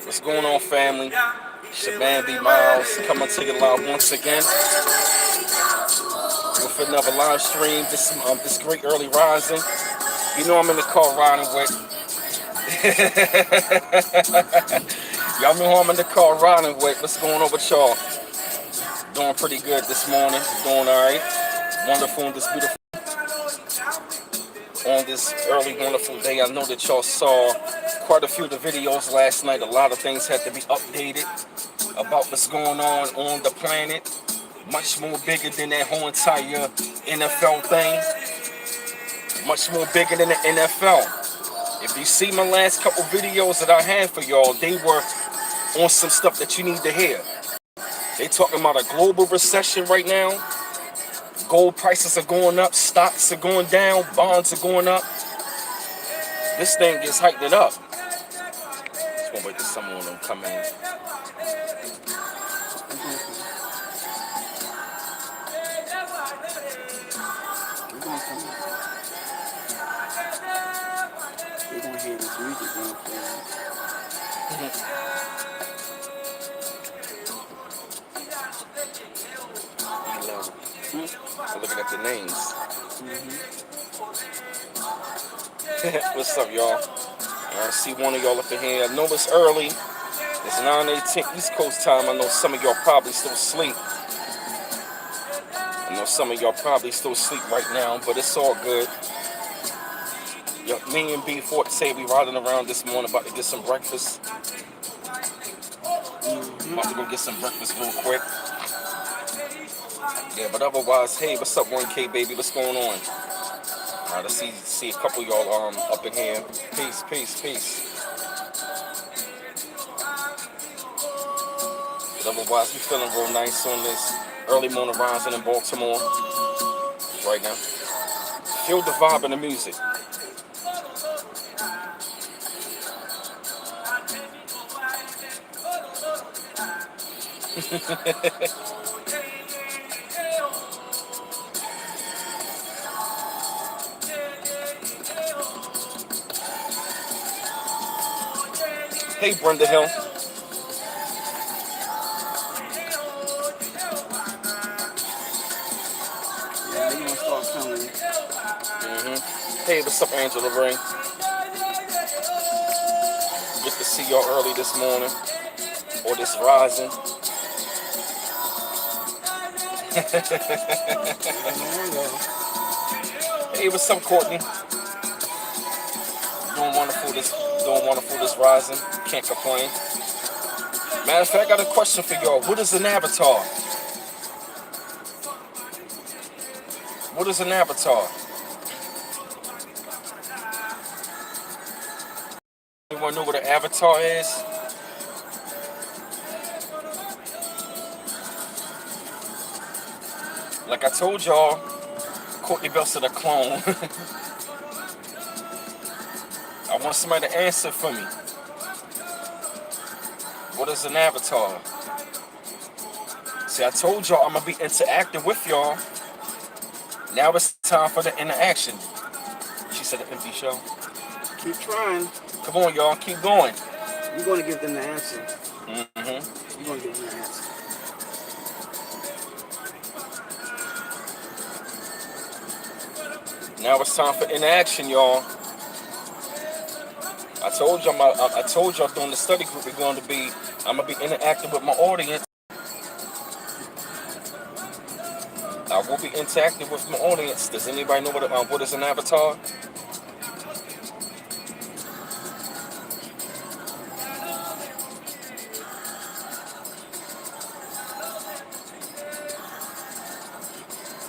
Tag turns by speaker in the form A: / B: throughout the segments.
A: What's going on, family? Shabambi Miles coming to you live once again with another live stream. This great early rising. You know I'm in the car riding with. Y'all know who I'm in the car riding with. What's going on with y'all? Doing pretty good this morning. Doing all right. Wonderful and this beautiful on this early wonderful day. I know that y'all saw quite a few of the videos last night. A lot of things had to be updated about what's going on the planet. Much more bigger than that whole entire NFL thing. Much more bigger than the NFL. If you see my last couple videos that I had for y'all, they were on some stuff that you need to hear. They talking about a global recession right now. Gold prices are going up, stocks are going down, bonds are going up. This thing gets hyped it up. Just gonna wait till someone of them come in.
B: They're gonna hear this music going
A: I'm looking at the names. What's up, y'all? I see one of y'all up in here. I know it's early. It's 9:18 East Coast time. I know some of y'all probably still asleep. I know some of y'all probably still asleep right now, but it's all good. Yo, me and B Forte, we riding around this morning about to get some breakfast. About to go get some breakfast real quick. Yeah, but otherwise, hey, what's up, 1K baby? What's going on? All right, let's see a couple of y'all up in here. Peace. But otherwise, we feeling real nice on this early morning rising in Baltimore right now. Feel the vibe and the music. Hey, Brenda Hill.
B: they're gonna start coming.
A: Hey, what's up, Angela Ring? Good to see y'all early this morning, or this rising. Hey, what's up, Courtney? Doing wonderful this rising. Can't complain. Matter of fact, I got a question for y'all. What is an avatar? What is an avatar? Anyone know what an avatar is? Like I told y'all, Courtney Belts are the clone. I want somebody to answer for me. What is an avatar? See, I told y'all I'm gonna be interacting with y'all. Now it's time for the interaction. She said an empty show.
B: Keep trying.
A: Come on, y'all, keep going.
B: You're gonna give them the answer.
A: You're
B: gonna give them the answer.
A: Now it's time for interaction, y'all. I told y'all during the study group I'm gonna be interacting with my audience. I will be interacting with my audience. Does anybody know what is an avatar?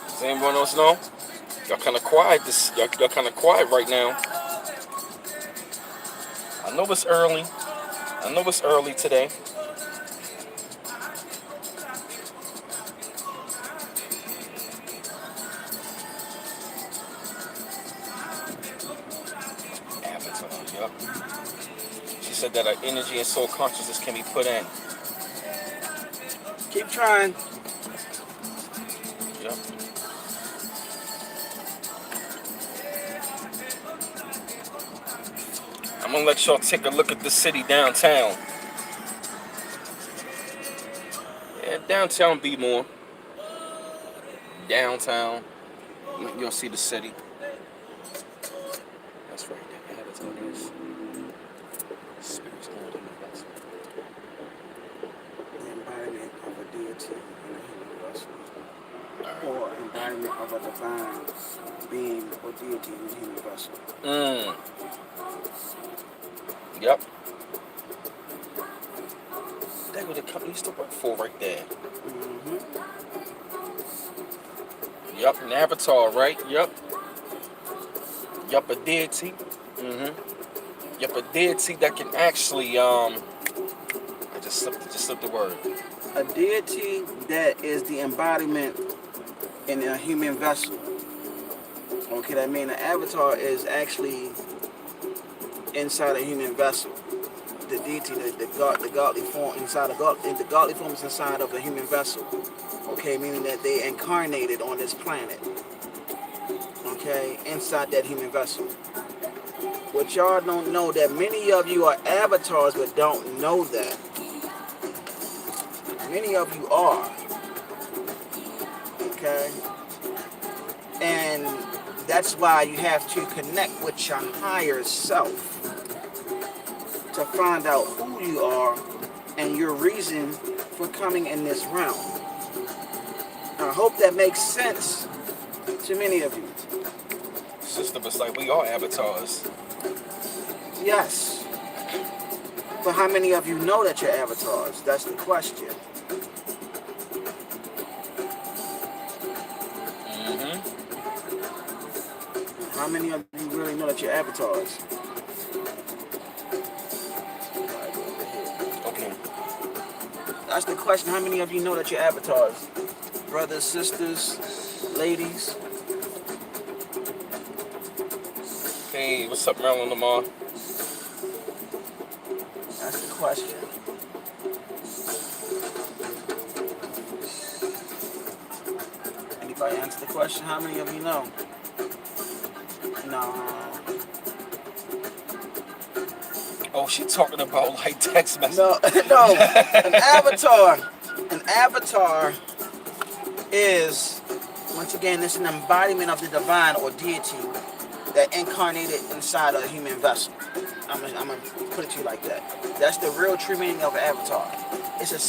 A: Does anyone else know? Y'all kind of quiet. Y'all kind of quiet right now. I know it's early. Today. Avatar. Yep. She said that our energy and soul consciousness can be put in.
B: Keep trying.
A: Yep. I'm gonna let y'all take a look at the city downtown. Yeah, downtown be more. Downtown. You'll see the city. That's right. That avatar is. Spirits Lord in the vessel.
B: The embodiment of a deity in a human vessel. Or embodiment of a divine being or deity in a human vessel.
A: Yep. That's what the company used to work for right there.
B: Mm-hmm.
A: Yep, an avatar, right? Yep. Yep, a deity. Yep, a deity that can actually I just slipped the word.
B: A deity that is the embodiment in a human vessel. Okay, that means an avatar is actually inside a human vessel. The deity, the godly form inside the godly form is inside of a human vessel. Okay, meaning that they incarnated on this planet. Okay, inside that human vessel. What y'all don't know that many of you are avatars but don't know that. Many of you are. Okay? And that's why you have to connect with your higher self to find out who you are and your reason for coming in this realm. I hope that makes sense to many of you.
A: Sister, it's like we are avatars.
B: Yes. But how many of you know that you're avatars? That's the question. How many of you really know that you're avatars?
A: Okay.
B: That's the question. How many of you know that you're avatars? Brothers, sisters, ladies?
A: Hey, what's up, Marilyn Lamar?
B: That's the question. Anybody answer the question? How many of you know? No.
A: Oh, she talking about like text messages.
B: No, no. An avatar is, once again, it's an embodiment of the divine or deity that incarnated inside a human vessel. I'm gonna put it to you like that. That's the real true meaning of an avatar. It's a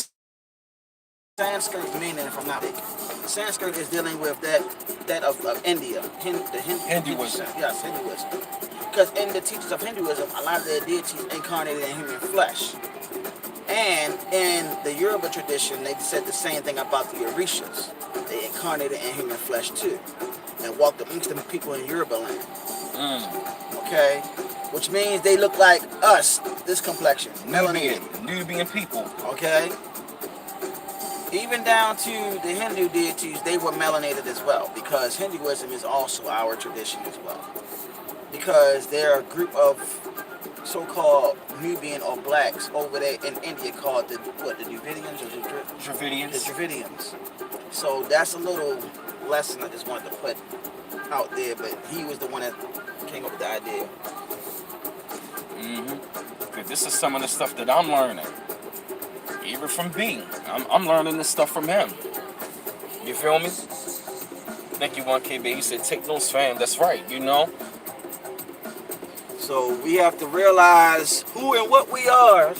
B: Sanskrit meaning, if I'm not mistaken. Sanskrit is dealing with that of India,
A: Hinduism.
B: Yes, Hinduism. Because in the teachings of Hinduism, a lot of their deities incarnated in human flesh. And in the Yoruba tradition, they said the same thing about the Orishas. They incarnated in human flesh too, and walked amongst the people in Yoruba land. Okay, which means they look like us, this complexion,
A: Nubian people.
B: Okay. Even down to the Hindu deities, they were melanated as well, because Hinduism is also our tradition as well. Because they're a group of so-called Nubian or blacks over there in India called the Dravidians or
A: Dravidians.
B: The Dravidians. So that's a little lesson I just wanted to put out there, but he was the one that came up with the idea.
A: This is some of the stuff that I'm learning. Even from B. I'm learning this stuff from him. You feel me? Thank you, 1KB. You said take notes, fam. That's right, you know.
B: So we have to realize who and what we are.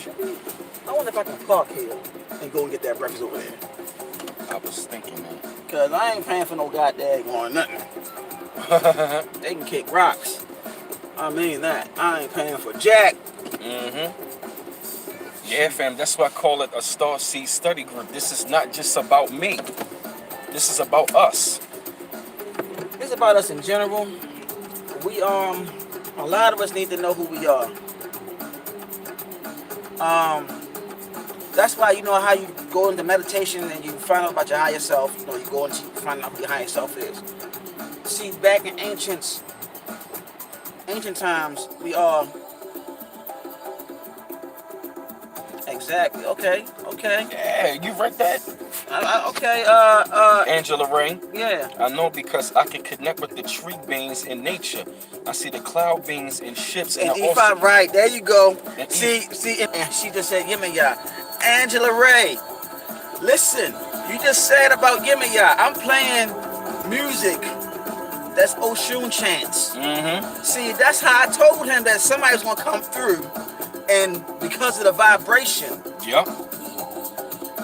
B: I wonder if I can park here and go and get that breakfast over there.
A: I was thinking, man.
B: Because I ain't paying for no goddamn or nothing. They can kick rocks. I mean that. I ain't paying for jack.
A: Yeah, fam, that's why I call it a Starseed study group. This is not just about me. This is about us.
B: It's about us in general. We a lot of us need to know who we are. That's why, you know how you go into meditation and you find out about your higher self. You know, you go into find out who your higher self is. See, back in ancient times, we are. Exactly. Okay.
A: Yeah, you read that?
B: Okay.
A: Angela Ray.
B: Yeah.
A: I know because I can connect with the tree beings in nature I see the cloud beings and ships and
B: And
A: the
B: E5, right, there you go.
A: And
B: See, and she just said Yemaya. Angela Ray, listen, you just said about Yemaya. I'm playing music that's Oshun chants.
A: Mm-hmm.
B: See, that's how I told him that somebody's gonna come through, and because of the vibration.
A: Yep.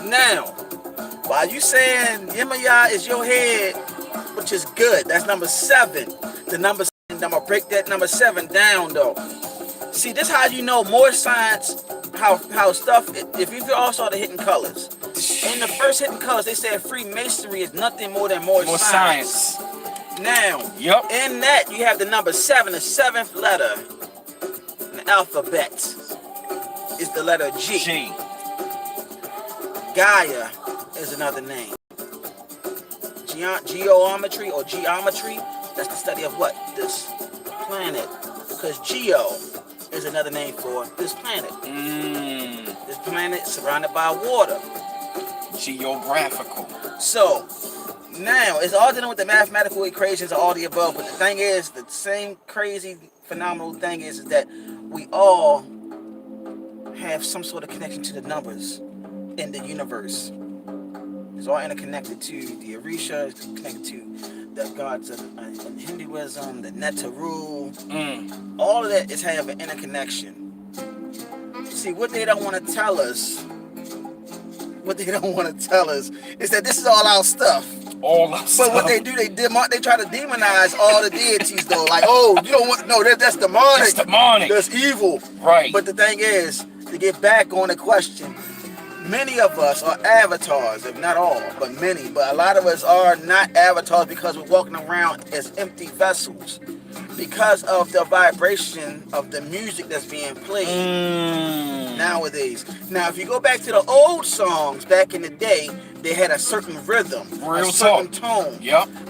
B: Now, while you saying Yemaya is your head, which is good, that's number 7. The number 7, I'm gonna break that number 7 down though. See, this how you know more science, how stuff, if you also the hidden colors. In the first hidden colors, they said Freemasonry is nothing more than more science. Now,
A: Yep.
B: in that, you have the number 7, the 7th letter in the alphabet is the letter G.
A: G.
B: Gaia is another name. Geometry or geometry, that's the study of what? This planet. Because geo is another name for this planet. This planet surrounded by water.
A: Geographical.
B: So, now, it's all dealing with the mathematical equations of all the above, but the thing is, the same crazy, phenomenal thing is that we all have some sort of connection to the numbers in the universe. It's all interconnected to the Orisha, it's connected to the gods in Hinduism, the Netaru. All of that is have an interconnection. See, what they don't want to tell us, is that this is all our stuff. But what they do, they try to demonize all the deities though. Like, oh, you don't want, no, that's demonic.
A: That's demonic.
B: That's evil.
A: Right.
B: But the thing is, to get back on the question, many of us are avatars, if not all, but many. But a lot of us are not avatars because we're walking around as empty vessels because of the vibration of the music that's being played nowadays. Now, if you go back to the old songs back in the day, they had a certain rhythm, a certain tone,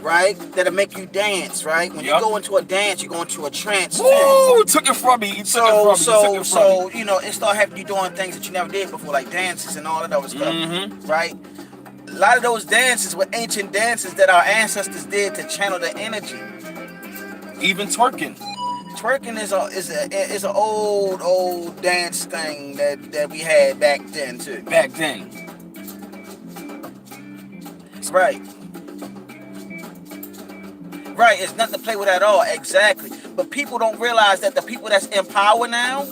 B: right? That'll make you dance, right? When you go into a dance, you go into a trance.
A: Woo! Took it from me.
B: So you know, it start having you doing things that you never did before, like dances and all of those stuff, right? A lot of those dances were ancient dances that our ancestors did to channel the energy.
A: Even twerking.
B: Twerking is an old dance thing that we had back then too.
A: Back then.
B: Right. Right, it's nothing to play with at all, exactly. But people don't realize that the people that's in power now,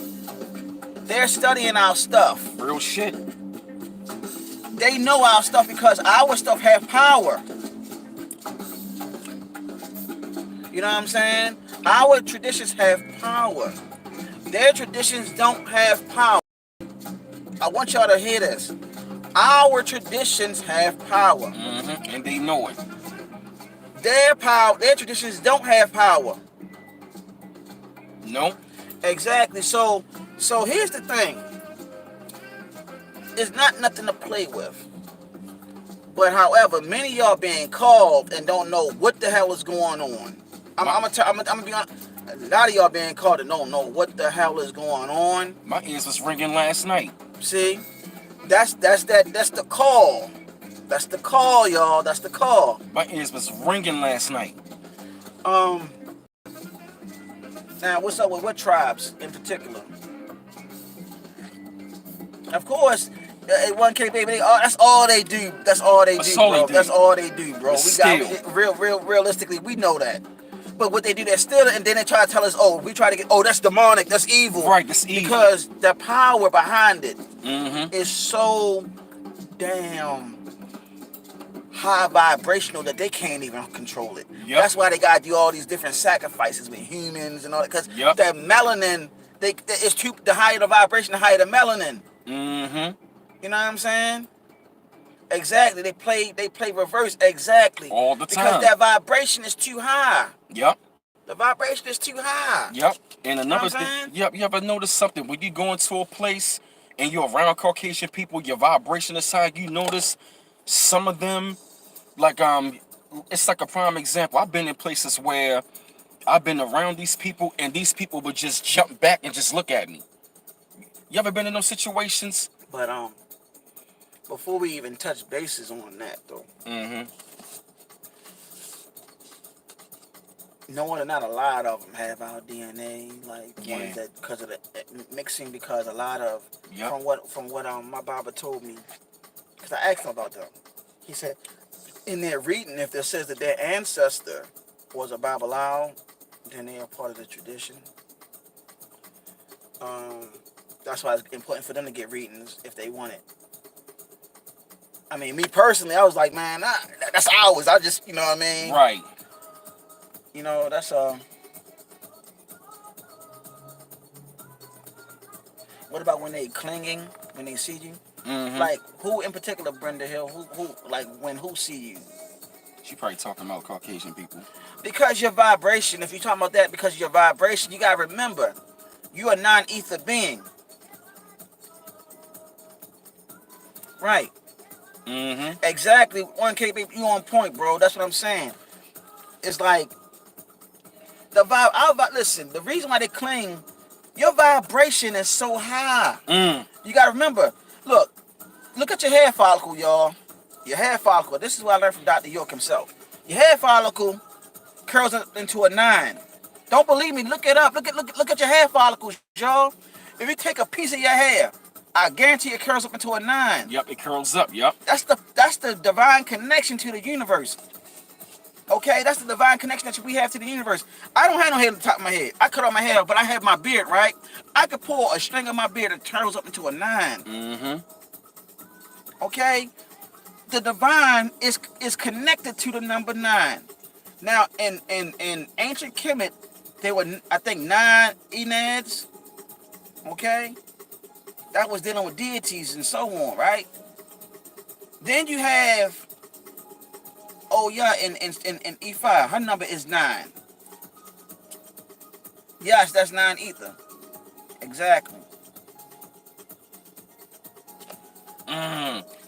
B: they're studying our stuff.
A: Real shit.
B: They know our stuff because our stuff have power. You know what I'm saying? Our traditions have power. Their traditions don't have power. I want y'all to hear this. Our traditions have power.
A: And they know it.
B: Their traditions don't have power.
A: No.
B: Exactly. So here's the thing. It's not nothing to play with. But however, many of y'all being called and don't know what the hell is going on. I'm gonna be honest. A lot of y'all being called and don't know what the hell is going on.
A: My ears was ringing last night.
B: See? That's the call. That's the call, y'all. That's the call.
A: My ears was ringing last night.
B: Now what's up with what tribes in particular? Of course, one K baby, that's all they do. That's all they do, bro. That's all they do, bro. Realistically, we know that. But what they do, they're still, and then they try to tell us, that's demonic, that's evil.
A: Right, that's evil.
B: Because the power behind it is so damn high vibrational that they can't even control it. That's why they gotta do all these different sacrifices with humans and all that. Because that melanin, the higher the vibration, the higher the melanin. You know what I'm saying? Exactly. They play reverse. Exactly.
A: All the time.
B: Because that vibration is too high.
A: Yep.
B: The vibration is too high.
A: Yep. And another thing. Yep. You ever notice something when you go into a place and you're around Caucasian people, your vibration is high. You notice some of them, like it's like a prime example. I've been in places where I've been around these people and these people would just jump back and just look at me. You ever been in those situations?
B: But before we even touch bases on that though, No one, not a lot of them have our DNA, like
A: Yeah.
B: ones that because of the mixing. Because a lot of
A: Yep.
B: from what my barber told me, because I asked him about them, he said in their reading, if it says that their ancestor was a Babylon, then they are part of the tradition. Um, that's why it's important for them to get readings if they want it. I mean, me personally, I was like, man, that's ours. I just, you know what I mean?
A: Right.
B: You know, that's What about when they clinging, when they see you?
A: Mm-hmm.
B: Like, who in particular, Brenda Hill, like, when who see you?
A: She probably talking about Caucasian people.
B: Because your vibration, if you're talking about that, because of your vibration, you gotta remember, you're a non-ether being. Right.
A: Mm-hmm.
B: Exactly. 1K, baby, you on point, bro. That's what I'm saying. It's like, listen, the reason why they cling, your vibration is so high. You gotta remember, look at your hair follicle, y'all. Your hair follicle, this is what I learned from Dr. York himself. Your hair follicle curls up into a 9. Don't believe me, look it up. Look at your hair follicles, y'all. If you take a piece of your hair, I guarantee it curls up into a 9.
A: Yep, it curls up, yep.
B: That's the divine connection to the universe. Okay, that's the divine connection that we have to the universe. I don't have no hair on the top of my head. I cut off my hair, but I have my beard, right? I could pull a string of my beard that turns up into a 9.
A: Mm-hmm.
B: Okay? The divine is connected to the number 9. Now, in ancient Kemet, there were, I think, 9 Enads. Okay? That was dealing with deities and so on, right? Then you have, oh yeah, in E5, her number is 9. Yes, that's 9 ether. Exactly.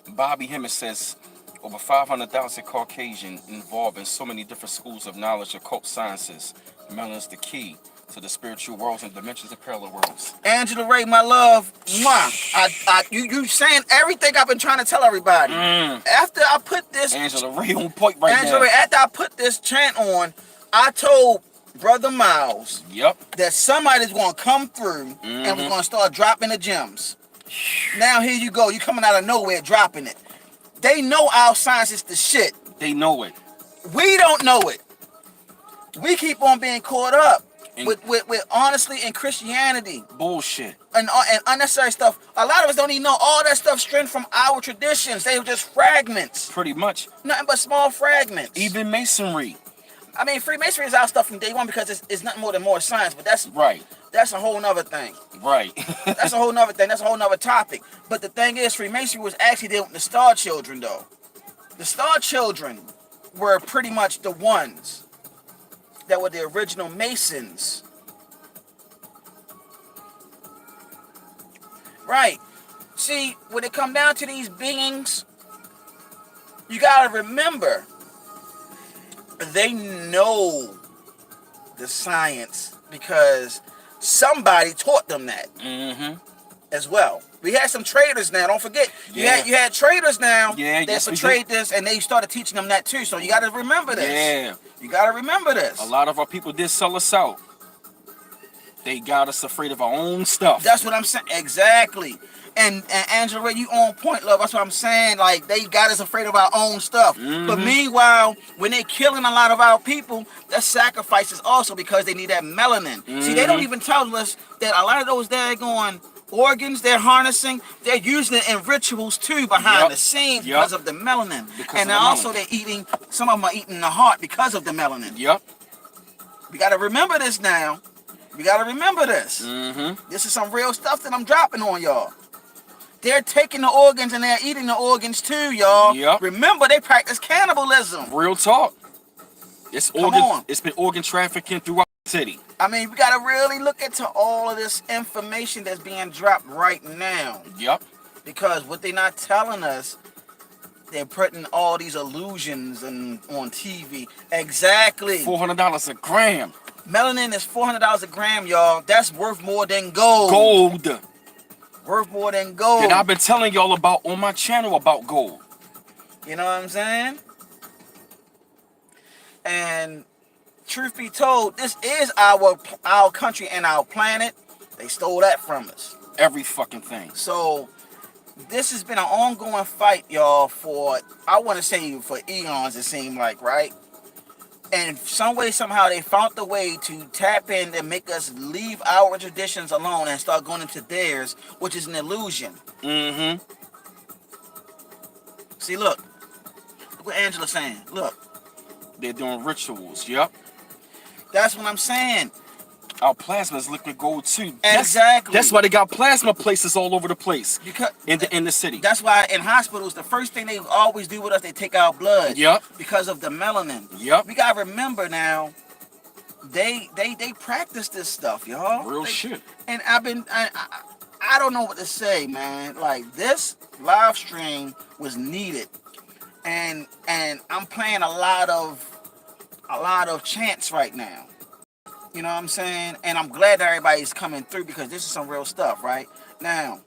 A: Bobby Hemmett says, over 500,000 Caucasian involved in so many different schools of knowledge, occult sciences. Melanin is the key to the spiritual worlds and dimensions and parallel worlds.
B: Angela Ray, my love, mwah. You saying everything I've been trying to tell everybody. After I put this,
A: Angela Ray on point right
B: Angela
A: now.
B: Ray, after I put this chant on, I told Brother Miles that somebody's gonna come through and we're gonna start dropping the gems. Now here you go, you coming out of nowhere dropping it. They know our science is the shit.
A: They know it.
B: We don't know it. We keep on being caught up with honestly in Christianity.
A: Bullshit.
B: And unnecessary stuff. A lot of us don't even know all that stuff strength from our traditions. They were just fragments.
A: Pretty much.
B: Nothing but small fragments.
A: Even Masonry.
B: I mean, Freemasonry is our stuff from day one because it's nothing more than more science. But that's
A: right.
B: That's a whole nother thing.
A: Right.
B: That's a whole nother thing. That's a whole nother topic. But the thing is, Freemasonry was actually dealing with the Star Children, though. The Star Children were pretty much the ones that were the original Masons. Right. See, when it come down to these beings, you gotta remember, they know the science because somebody taught them that as well. We had some traders now. Don't forget, you had traders now that portrayed this, and they started teaching them that too. So you got to remember this.
A: Yeah,
B: you got to remember this.
A: A lot of our people did sell us out. They got us afraid of our own stuff.
B: That's what I'm saying. Exactly. And Angela Ray, you on point, love. That's what I'm saying. Like, they got us afraid of our own stuff. But meanwhile, when they killing a lot of our people, that's sacrifices also because they need that melanin. See, they don't even tell us that a lot of those daggone organs they're harnessing, they're using it in rituals too behind the scenes because of the melanin. And also they're eating, some of them are eating the heart because of the melanin. We got to remember this now. We got to remember this. This is some real stuff that I'm dropping on y'all. They're taking the organs and they're eating the organs too, y'all. Remember, they practice cannibalism.
A: Real talk. It's been organ trafficking throughout the city.
B: I mean, we gotta really look into all of this information that's being dropped right now. Because what they're not telling us, they're putting all these illusions on TV. Exactly.
A: $400 a gram.
B: Melanin is $400 a gram, y'all. That's worth more than gold.
A: Gold.
B: Worth more than gold.
A: And I've been telling y'all about on my channel about gold.
B: You know what I'm saying? And truth be told, this is our country and our planet. They stole that from us.
A: Every fucking thing.
B: So this has been an ongoing fight, y'all, for, I want to say, for eons, it seemed like, right? And some way, somehow, they found the way to tap in and make us leave our traditions alone and start going into theirs, which is an illusion.
A: Mm-hmm.
B: See, look what Angela's saying. Look.
A: They're doing rituals. Yep.
B: That's what I'm saying.
A: Our plasma is liquid gold too.
B: Exactly.
A: That's why they got plasma places all over the place.
B: Because
A: in the city.
B: That's why in hospitals, the first thing they always do with us, they take our blood.
A: Yep.
B: Because of the melanin.
A: Yep.
B: We gotta remember now, they practice this stuff, y'all.
A: Real shit.
B: And I don't know what to say, man. Like, this live stream was needed, and I'm playing a lot of chants right now. You know what I'm saying? And I'm glad that everybody's coming through, because this is some real stuff, right? Now,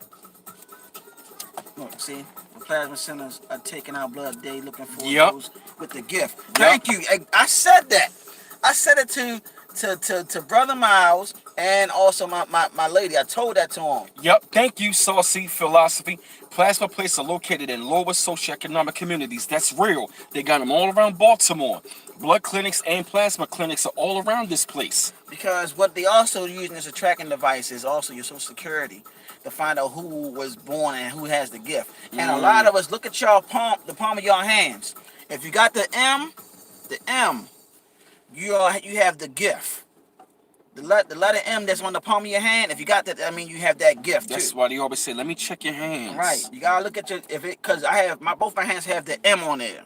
B: look, see? The plasma centers are taking our blood day, looking for those with the gift. Thank you. I said that. I said it to Brother Miles and also my lady. I told that to him.
A: Yep. Thank you, Starseed Philosophy. Plasma places are located in lower socioeconomic communities. That's real. They got them all around Baltimore. Blood clinics and plasma clinics are all around this place.
B: Because what they also using as a tracking device is also your social security to find out who was born and who has the gift. And a lot of us, look at the palm of your hands. If you got the M, you have the gift. The letter M that's on the palm of your hand, if you got that, I mean, you have that gift.
A: That's
B: too.
A: why they always say, let me check your hands.
B: Right. You gotta look at because both my hands have the M on there.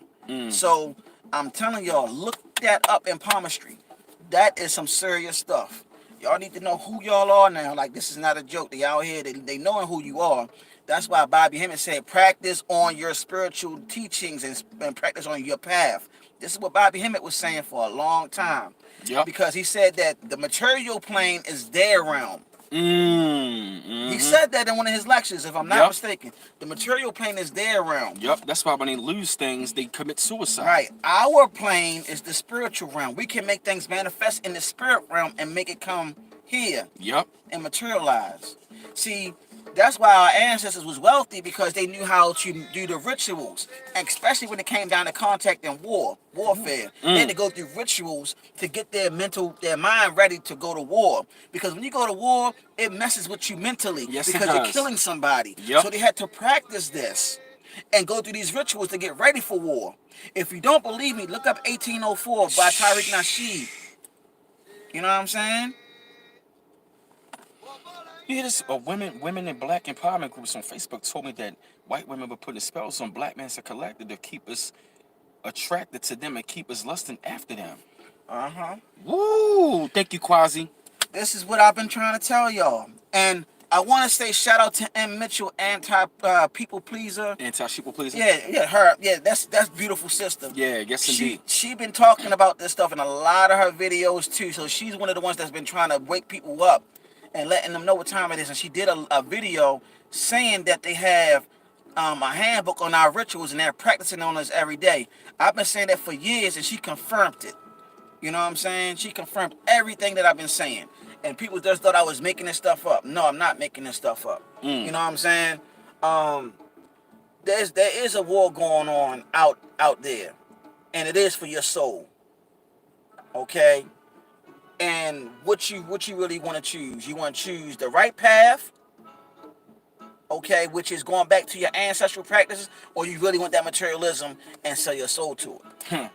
B: So I'm telling y'all, look that up in palmistry. That is some serious stuff. Y'all need to know who y'all are now. Like, this is not a joke. They out here, they knowing who you are. That's why Bobby Hemmett said, practice on your spiritual teachings and practice on your path. This is what Bobby Hemmett was saying for a long time.
A: Yep.
B: Because he said that the material plane is their realm. He said that in one of his lectures, if I'm not mistaken. The material plane is their realm.
A: Yep, that's why when they lose things, they commit suicide.
B: Right. Our plane is the spiritual realm. We can make things manifest in the spirit realm and make it come here.
A: Yep.
B: And materialize. See, that's why our ancestors was wealthy, because they knew how to do the rituals, and especially when it came down to contact and warfare. They had to go through rituals to get their mind ready to go to war. Because when you go to war, it messes with you mentally, because you're killing somebody.
A: Yep.
B: So they had to practice this and go through these rituals to get ready for war. If you don't believe me, look up 1804 by Tariq Nasheed. You know what I'm saying?
A: Yeah, this women in black empowerment groups on Facebook told me that white women were putting spells on black men as a collective to keep us attracted to them and keep us lusting after them. Woo! Thank you, Quasi.
B: This is what I've been trying to tell y'all. And I want to say shout out to M. Mitchell, people pleaser.
A: Anti-sheeple pleaser?
B: Yeah, her. Yeah, that's beautiful sister.
A: Yeah, yes indeed.
B: She been talking about this stuff in a lot of her videos too. So she's one of the ones that's been trying to wake people up and letting them know what time it is. And she did a video saying that they have a handbook on our rituals and they're practicing on us every day. I've been saying that for years, and she confirmed it. You know what I'm saying? She confirmed everything that I've been saying. And people just thought I was making this stuff up. No, I'm not making this stuff up. You know what I'm saying? There is a war going on out there. And it is for your soul. Okay? And what you really want to choose? You want to choose the right path, okay, which is going back to your ancestral practices, or you really want that materialism and sell your soul to it?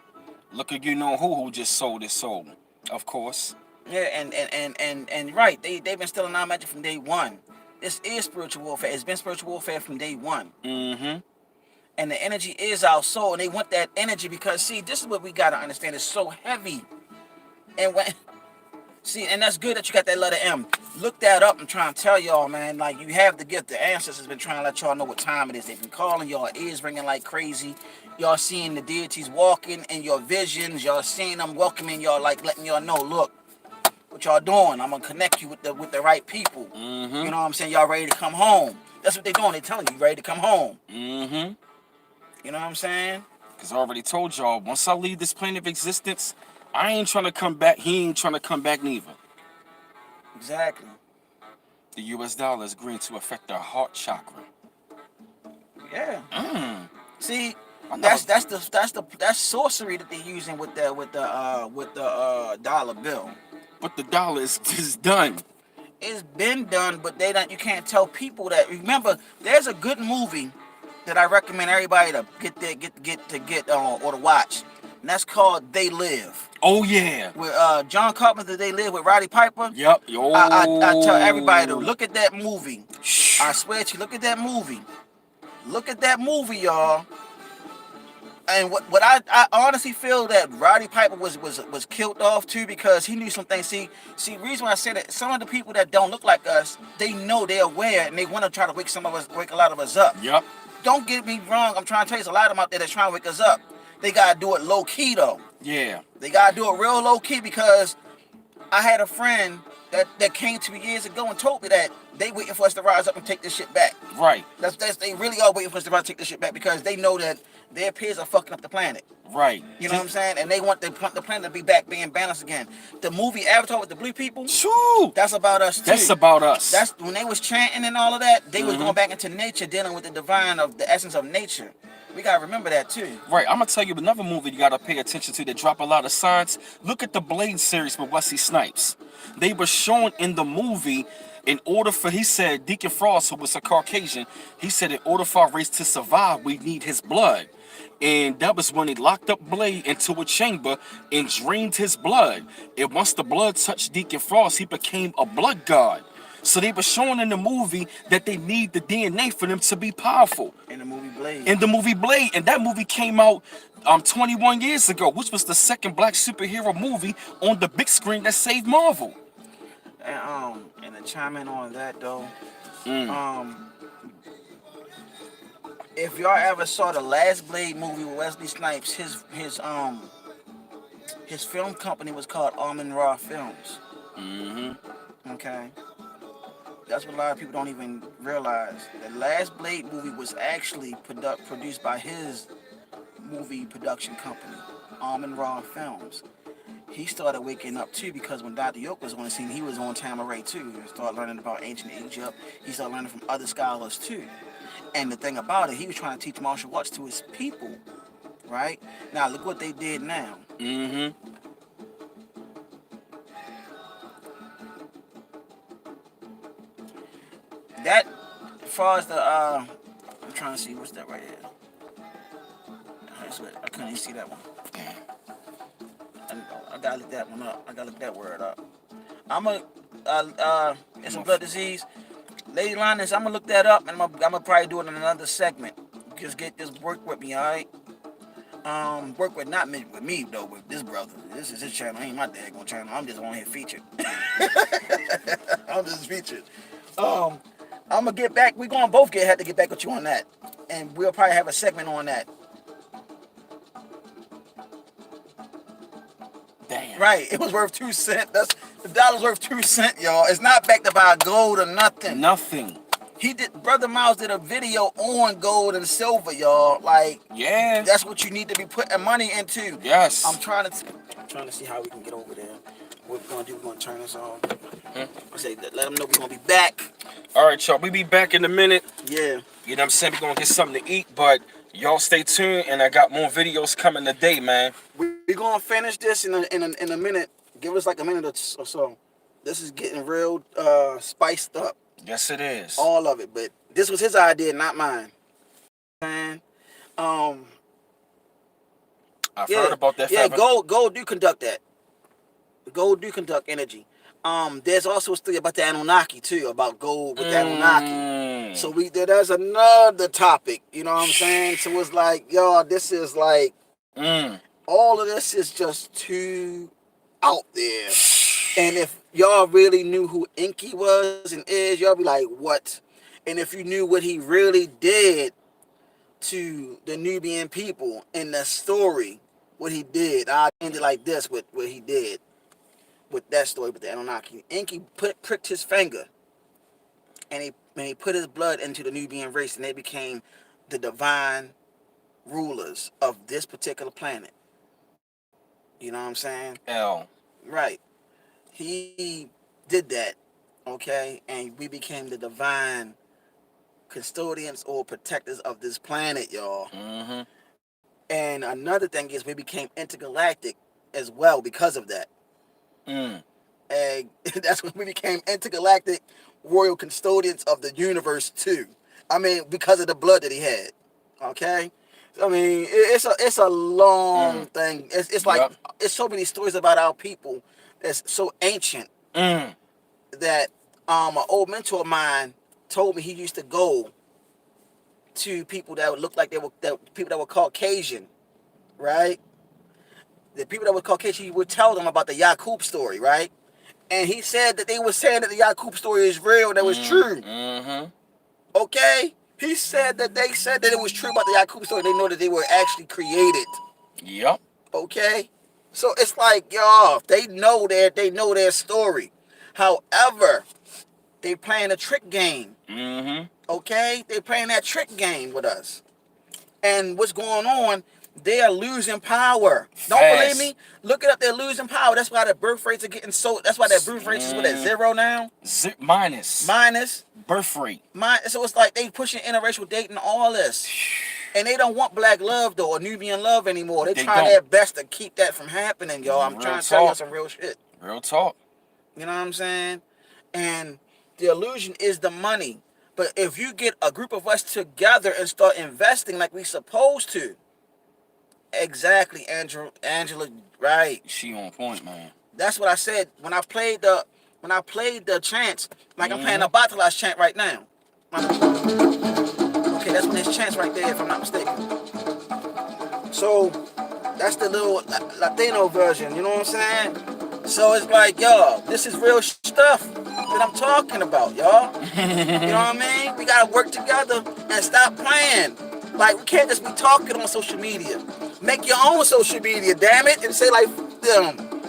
A: Look at who just sold his soul, of course.
B: Yeah, and right, they've been stealing our magic from day one. This is spiritual warfare. It's been spiritual warfare from day one. And the energy is our soul, and they want that energy because, see, this is what we gotta understand. It's so heavy, and when. See, and that's good that you got that letter M. Look that up. I'm trying to tell y'all, man. Like, you have the gift. The ancestors been trying to let y'all know what time it is. They've been calling y'all. Ears ringing like crazy. Y'all seeing the deities walking in your visions. Y'all seeing them welcoming y'all, like letting y'all know, look, what y'all doing. I'm gonna connect you with the right people. You know what I'm saying? Y'all ready to come home. That's what they doing. They telling you ready to come home. You know what I'm saying?
A: Because I already told y'all, once I leave this plane of existence, I ain't trying to come back. He ain't trying to come back neither.
B: Exactly.
A: The U.S. dollar is going to affect our heart chakra.
B: Yeah.
A: Mm.
B: See,
A: I never.
B: that's sorcery that they're using with the dollar bill.
A: But the dollar is done.
B: It's been done, but they don't. You can't tell people that. Remember, there's a good movie that I recommend everybody to or to watch, and that's called They Live.
A: Oh yeah.
B: With John Carpenter, They Live with Roddy Piper.
A: Yep.
B: I tell everybody to
A: Yo.
B: look at that movie. I swear to you, look at that movie. Look at that movie, y'all. And what I honestly feel that Roddy Piper was killed off too, because he knew some things. See, reason why I said that, some of the people that don't look like us, they know, they're aware, and they want to try to wake a lot of us up.
A: Yep.
B: Don't get me wrong. I'm trying to tell you, there's a lot of them out there that's trying to wake us up. They gotta do it low key though.
A: Yeah.
B: They gotta do it real low key, because I had a friend that came to me years ago and told me that they waiting for us to rise up and take this shit back.
A: Right.
B: That's they really are waiting for us to rise up and take this shit back, because they know that their peers are fucking up the planet.
A: Right.
B: You know what I'm saying? And they want the planet to be back being balanced again. The movie Avatar with the blue people,
A: Shoo.
B: that's about us too.
A: That's about us.
B: That's when they was chanting and all of that. They was going back into nature, dealing with the divine of the essence of nature. We gotta remember that too.
A: Right, I'm gonna tell you another movie you gotta pay attention to that drop a lot of signs. Look at the Blade series with Wesley Snipes. They were shown in the movie, in order for, he said, Deacon Frost, who was a Caucasian, he said in order for our race to survive, we need his blood. And that was when he locked up Blade into a chamber and drained his blood. And once the blood touched Deacon Frost, he became a blood god. So they were showing in the movie that they need the DNA for them to be powerful.
B: In the movie Blade.
A: In the movie Blade, and that movie came out 21 years ago, which was the second black superhero movie on the big screen that saved Marvel.
B: And to chime in on that though, if y'all ever saw the last Blade movie with Wesley Snipes, his film company was called Almond Raw Films. Okay. That's what a lot of people don't even realize. The last Blade movie was actually produced by his movie production company, Almond Raw Films. He started waking up too, because when Dr. Yoke was on the scene, he was on Tamaray too. He started learning about ancient Egypt. He started learning from other scholars too. And the thing about it, he was trying to teach martial arts to his people, right? Now look what they did now. That, as far as the I'm trying to see what's that right here. I couldn't even see that one. I gotta look that one up. I gotta look that word up. It's a blood disease. Lady Linus, I'm gonna look that up, and I'm gonna probably do it in another segment. Just work with me, all right? Work with not me, with me though, with this brother. This is his channel. Ain't my daggone channel. I'm just on here featured. I'm just featured. I'm gonna get back. We're gonna both have to get back with you on that, and we'll probably have a segment on that.
A: Damn.
B: Right, it was worth 2 cents. The dollar's worth 2 cents, y'all. It's not backed by gold or nothing.
A: Nothing.
B: Brother Miles did a video on gold and silver, y'all. Like,
A: yeah,
B: that's what you need to be putting money into.
A: Yes.
B: I'm trying to see how we can get over there. What we're gonna do? We're gonna turn this on. I say, let them know we're gonna be back.
A: All right, y'all. We be back in a minute.
B: Yeah.
A: You know what I'm saying? We're gonna get something to eat, but y'all stay tuned, and I got more videos coming today, man.
B: We're gonna finish this in a minute. Give us like a minute or so. This is getting real spiced up.
A: Yes, it is.
B: All of it, but this was his idea, not mine. And
A: I've heard about that.
B: Yeah, gold do conduct that. Gold do conduct energy. There's also a story about the Anunnaki too, about gold with the Anunnaki. So there's another topic. You know what I'm saying? So it's like, y'all, this is like, all of this is just too out there. And if y'all really knew who Enki was and is, y'all be like, what? And if you knew what he really did to the Nubian people in the story, what he did, I ended like this with what he did with that story with the Anunnaki. Enki pricked his finger, and he put his blood into the Nubian race, and they became the divine rulers of this particular planet. You know what I'm saying?
A: L.
B: Right. He did that, okay, and we became the divine custodians or protectors of this planet, y'all.
A: Mm-hmm.
B: And another thing is we became intergalactic as well because of that.
A: Mm.
B: And that's when we became intergalactic royal custodians of the universe too. I mean, because of the blood that he had. Okay? I mean, it's a long
A: Mm.
B: thing. It's like
A: Yep.
B: it's so many stories about our people that's so ancient
A: Mm.
B: that an old mentor of mine told me he used to go to people that would look like they were people that were Caucasian, right? The people that were Caucasian, he would tell them about the Yakub story, right? And he said that they were saying that the Yakub story is real and that was
A: Mm.
B: true.
A: Mm-hmm.
B: Okay? He said that they said that it was true about the Yakub story. They know that they were actually created.
A: Yep.
B: Okay? So it's like, y'all, they know their story. However, they playing a trick game.
A: Mm-hmm.
B: Okay? They playing that trick game with us. And what's going on? They are losing power. Don't believe me?
A: Fast.
B: Look it up. They're losing power. That's why the birth rates are getting so. That's why that birth rates is what at
A: Mm.
B: zero now.
A: Minus.
B: Minus.
A: Birth rate.
B: So it's like they pushing interracial dating, all this, and they don't want black love though or Nubian love anymore. They
A: They
B: trying
A: don't.
B: their best to keep that from happening, y'all. I'm
A: Real
B: trying to tell y'all
A: talk.
B: some real shit.
A: Real talk.
B: You know what I'm saying? And the illusion is the money. But if you get a group of us together and start investing like we supposed to, exactly, Angela, right?
A: She on point, man.
B: That's what I said when I played the chants. Like I'm playing
A: Mm-hmm.
B: a Batalas chant right now. Okay, that's when his chants right there, if I'm not mistaken. So that's the little Latino version. You know what I'm saying? So it's like, y'all, this is real stuff that I'm talking about, y'all. You know what I mean? We gotta work together and stop playing. Like we can't just be talking on social media. Make your own social media, damn it, and say like,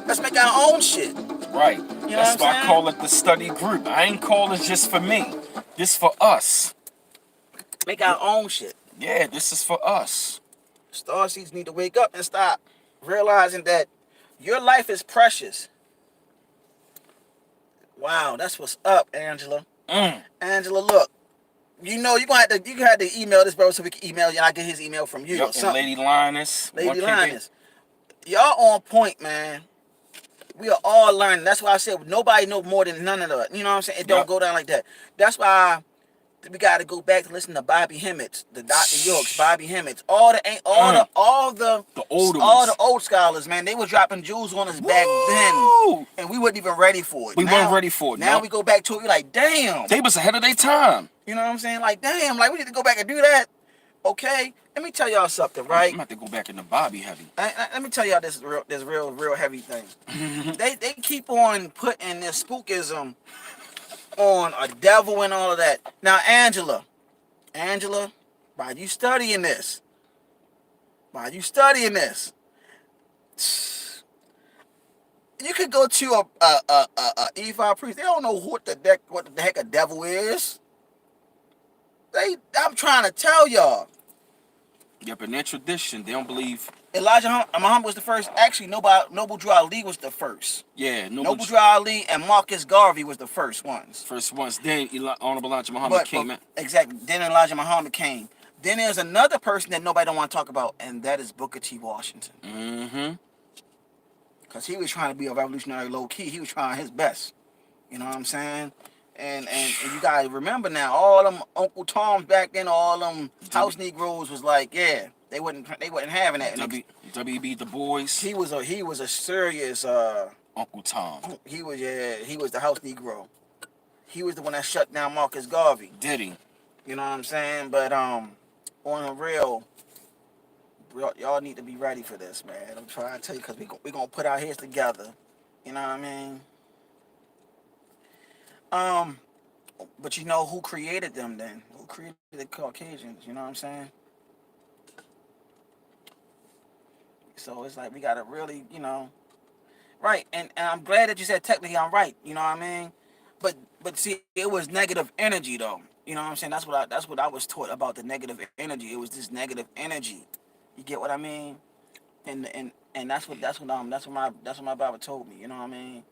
B: let's make our own shit.
A: Right.
B: You know what
A: That's
B: I'm
A: why I
B: saying?
A: call it the study group. I ain't call it just for me. This for us.
B: Make our own shit.
A: Yeah, this is for us.
B: Starseeds need to wake up and stop realizing that your life is precious. Wow, that's what's up, Angela.
A: Mm.
B: Angela, look, you gonna have to email this bro so we can email you and I get his email from you
A: Yep.
B: or
A: And
B: something.
A: Lady Lioness.
B: Lady
A: 1K.
B: Linus. Y'all on point, man. We are all learning. That's why I said nobody know more than none of us. You know what I'm saying? It don't
A: Yep.
B: go down like that. That's why we got to go back to listen to Bobby Hemmitt, the Dr. Yorks, Bobby Hemmitt,
A: Mm.
B: all the
A: The older
B: all the
A: ones.
B: old scholars, man. They were dropping jewels on us back then,
A: Woo!
B: and we wasn't even ready for it.
A: We weren't
B: Now,
A: ready for it,
B: now
A: no.
B: we go back to it. We like, damn.
A: They was ahead of their time.
B: You know what I'm saying? Like, damn. Like, we need to go back and do that. Okay. Let me tell y'all something,
A: I'm
B: right?
A: gonna have to go back into Bobby heavy.
B: Let me tell y'all this real heavy thing. They keep on putting this spookism on a devil and all of that. Now, Angela, why you studying this? Why you studying this? You could go to a Ephod priest. They don't know what the heck a devil is. I'm trying to tell y'all.
A: Yep, in their tradition, they don't believe.
B: Elijah Muhammad was the first. Actually, Noble Drew Ali was the first.
A: Yeah,
B: Noble Drew Ali and Marcus Garvey was the first ones.
A: First ones. Then Honorable Elijah Muhammad came in.
B: Exactly. Then Elijah Muhammad came. Then there's another person that nobody don't want to talk about, and that is Booker T. Washington.
A: Mm-hmm.
B: Because he was trying to be a revolutionary low key. He was trying his best. You know what I'm saying? And you gotta remember now, all them Uncle Toms back then, all them house Negroes was like, yeah, they wasn't having that.
A: W.B. Du Bois.
B: He was a serious
A: Uncle Tom.
B: he was the house Negro. He was the one that shut down Marcus Garvey.
A: Did he?
B: You know what I'm saying? But on a real, y'all need to be ready for this, man. I'm trying to tell you because we gonna put our heads together. You know what I mean? But you know who created them then? Who created the Caucasians? You know what I'm saying? So it's like we gotta really, right. And I'm glad that you said technically I'm right. You know what I mean? But see, it was negative energy though. You know what I'm saying? That's what I was taught about the negative energy. It was this negative energy. You get what I mean? And And that's what my Bible told me. You know what I mean?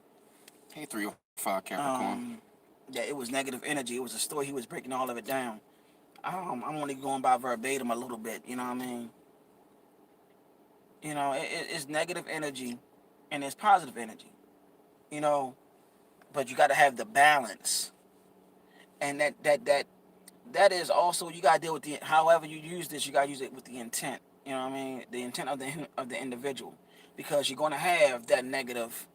A: Hey, 305 Capricorn.
B: Um, that it was negative energy. It was a story. He was breaking all of it down. I'm only going by verbatim a little bit. You know what I mean? It's negative energy, and it's positive energy. You know, but you got to have the balance, and that is also, you got to deal with the, however you use this, you got to use it with the intent. You know what I mean? The intent of the individual, because you're gonna have that negative,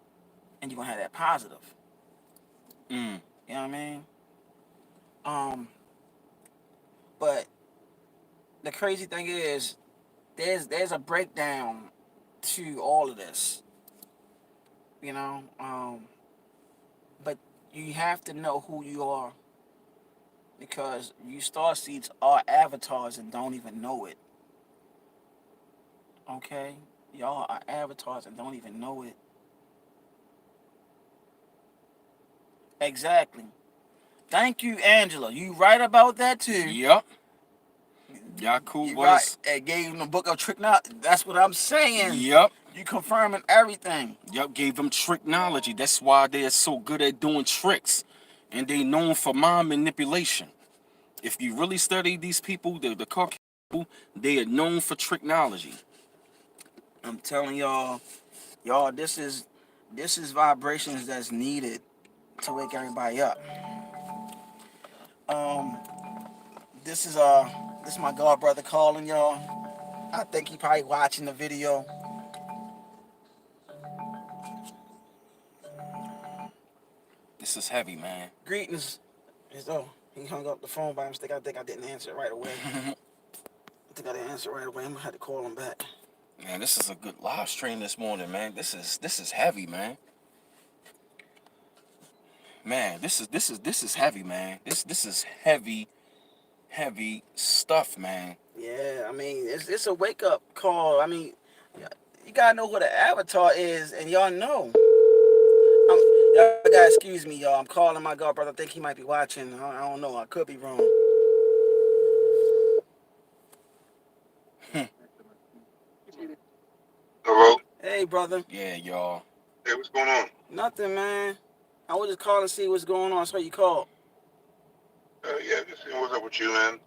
B: and you're gonna have that positive.
A: Mm.
B: You know what I mean? Um, but the crazy thing is, there's a breakdown to all of this. You know, but you have to know who you are, because you star seeds are avatars and don't even know it. Okay, y'all are avatars and don't even know it. Exactly. Thank you, Angela. You right about that too.
A: Yep. Yaku
B: You right.
A: was.
B: It gave him the book of trick. Now that's what I'm saying.
A: Yep.
B: You confirming everything.
A: Yep. Gave them tricknology. That's why they're so good at doing tricks, and they known for mind manipulation. If you really study these people, the Caucasian people, they are known for tricknology.
B: I'm telling y'all, this is vibrations that's needed to wake everybody up. Um, this is this is my god brother calling y'all. I think he probably watching the video.
A: This is heavy, man.
B: Greetings. He hung up the phone by mistake. I think I didn't answer it right away. I think I didn't answer it right away. I'm gonna have to call him back.
A: Man, this is a good live stream this morning, man. This is heavy, man. Man, this is heavy, man. This is heavy stuff, man.
B: Yeah, I mean, it's a wake up call. I mean, you gotta know what an avatar is, and y'all know. Y'all gotta excuse me, y'all. I'm calling my god brother. I think he might be watching. I don't know. I could be wrong.
C: Hello?
B: Hey, brother.
A: Yeah, y'all.
C: Hey, what's going on?
B: Nothing, man. I was just calling to see what's going on. So you called.
C: Yeah, just seeing what's up with you, man.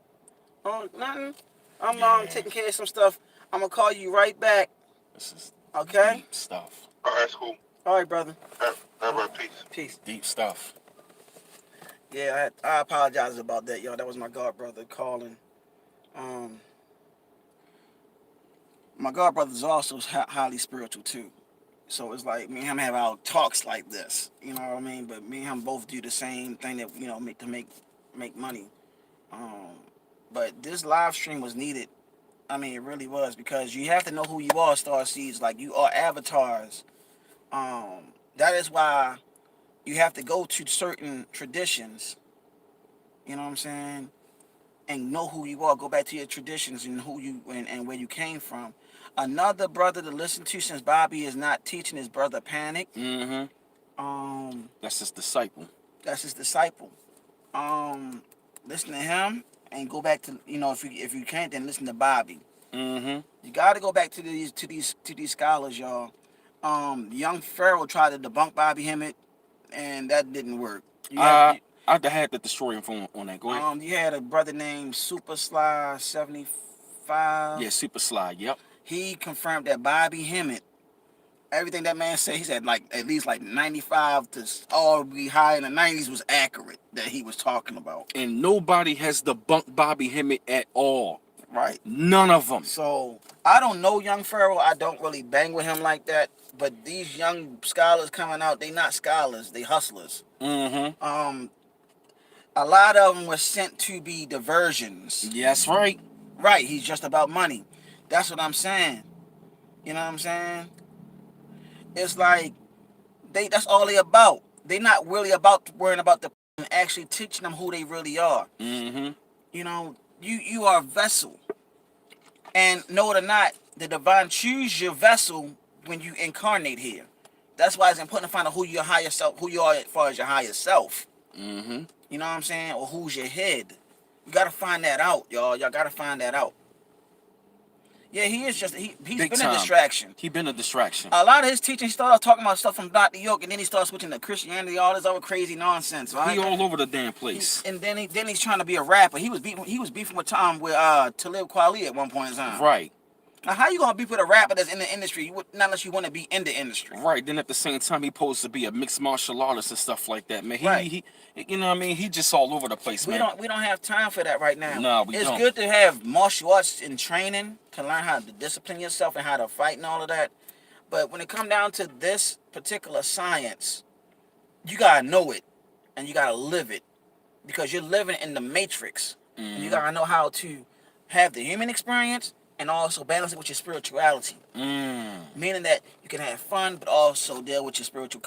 B: Oh, nothing. I'm
A: Yeah.
B: taking care of some stuff. I'm gonna call you right back.
A: This is
B: Okay.
A: deep stuff.
C: All right, that's cool.
B: All right, brother.
C: All right, peace.
B: Peace.
A: Deep stuff.
B: Yeah, I apologize about that, y'all. That was my god brother calling. My god brother is also highly spiritual too. So it's like me and him have our talks like this, you know what I mean? But me and him both do the same thing that make money. Um, but this live stream was needed. I mean, it really was, because you have to know who you are, Star Seeds. Like, you are avatars. That is why you have to go to certain traditions. You know what I'm saying? And know who you are. Go back to your traditions and who you and where you came from. Another brother to listen to, since Bobby is not teaching his brother Panic.
A: Mm-hmm. That's his disciple.
B: That's his disciple. Listen to him and go back to, if you can't, then listen to Bobby.
A: Mm-hmm.
B: You got to go back to these scholars, y'all. Young Pharaoh tried to debunk Bobby Hemmett, and that didn't work.
A: I'd had to destroy him on that. Go ahead.
B: You had a brother named Super Sly 75.
A: Yeah, Super Slide. Yep.
B: He confirmed that Bobby Hemmett, everything that man said, he said like at least like 95 to all be high in the 90s was accurate that he was talking about.
A: And nobody has debunked Bobby Hemmett at all.
B: Right.
A: None of them.
B: So I don't know Young Pharaoh. I don't really bang with him like that. But these young scholars coming out, they not scholars, they hustlers.
A: Mm-hmm.
B: A lot of them were sent to be diversions.
A: Yes, right.
B: Right. He's just about money. That's what I'm saying. You know what I'm saying? It's like that's all they about. They not really about worrying about the actually teaching them who they really are.
A: Mm-hmm.
B: You know, you are a vessel. And know it or not, the divine choose your vessel when you incarnate here. That's why it's important to find out who your higher self, who you are as far as your higher self.
A: Mm-hmm.
B: You know what I'm saying? Or who's your head. You gotta find that out, y'all. Y'all gotta find that out. Yeah, he is just he's
A: Big
B: been a
A: time.
B: distraction.
A: He been a distraction.
B: A lot of his teaching, he started off talking about stuff from Dr. York, and then he started switching to Christianity, all this other crazy nonsense, right?
A: He all over the damn place.
B: And then he's trying to be a rapper. He was beefing with Tom with Talib Kweli at one point in time.
A: Right.
B: Now, how you gonna beef with a rapper that's in the industry? Not unless you want to be in the industry.
A: Right. Then at the same time, he supposed to be a mixed martial artist and stuff like that, man. He you know what I mean? He just all over the place, man.
B: We don't have time for that right now.
A: Nah, we
B: it's
A: don't.
B: good to have martial arts in training to learn how to discipline yourself and how to fight and all of that. But when it comes down to this particular science, you gotta know it and you gotta live it, because you're living in the matrix. And you gotta know how to have the human experience and also balance it with your spirituality. Meaning that you can have fun, but also deal with your spiritual